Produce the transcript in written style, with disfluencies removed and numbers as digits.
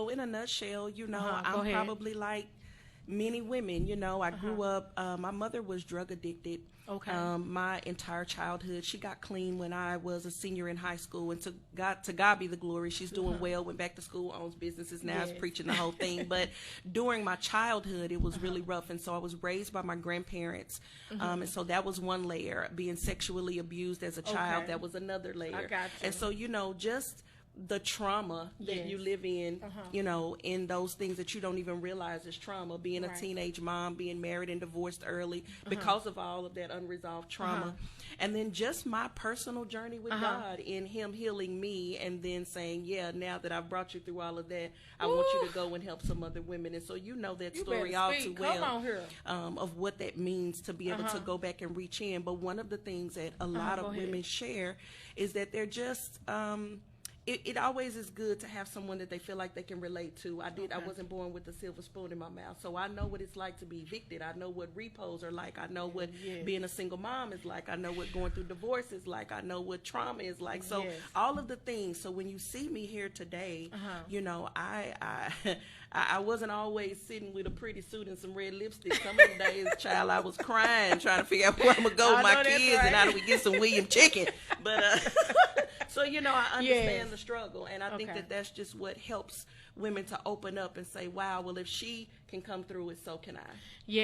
so in a nutshell, Go I'm ahead. probably like many women. I grew up, my mother was drug addicted. Okay. My entire childhood. She got clean when I was a senior in high school, and to God be the glory. She's doing well, went back to school, owns businesses now, is preaching the whole thing. But during my childhood, it was really rough, and so I was raised by my grandparents, and so that was one layer. Being sexually abused as a child, that was another layer. I got you. And so, just the trauma that you live in, in those things that you don't even realize is trauma, being a teenage mom, being married and divorced early because of all of that unresolved trauma. And then just my personal journey with God in him healing me, and then saying, now that I've brought you through all of that, I want you to go and help some other women. And so that story all too well. Come on here. Of what that means to be able to go back and reach in. But one of the things that a lot of women share is that they're just it always is good to have someone that they feel like they can relate to. I wasn't born with a silver spoon in my mouth, so I know what it's like to be evicted. I know what repos are like. I know what being a single mom is like. I know what going through divorce is like. I know what trauma is like. So all of the things. So when you see me here today, I wasn't always sitting with a pretty suit and some red lipstick. Some of the days, child, I was crying, trying to figure out where I'm going to go with my kids and how do we get some William chicken. But, so, I understand the struggle. And I think that that's just what helps women to open up and say, wow, well, if she can come through it, so can I. Yeah.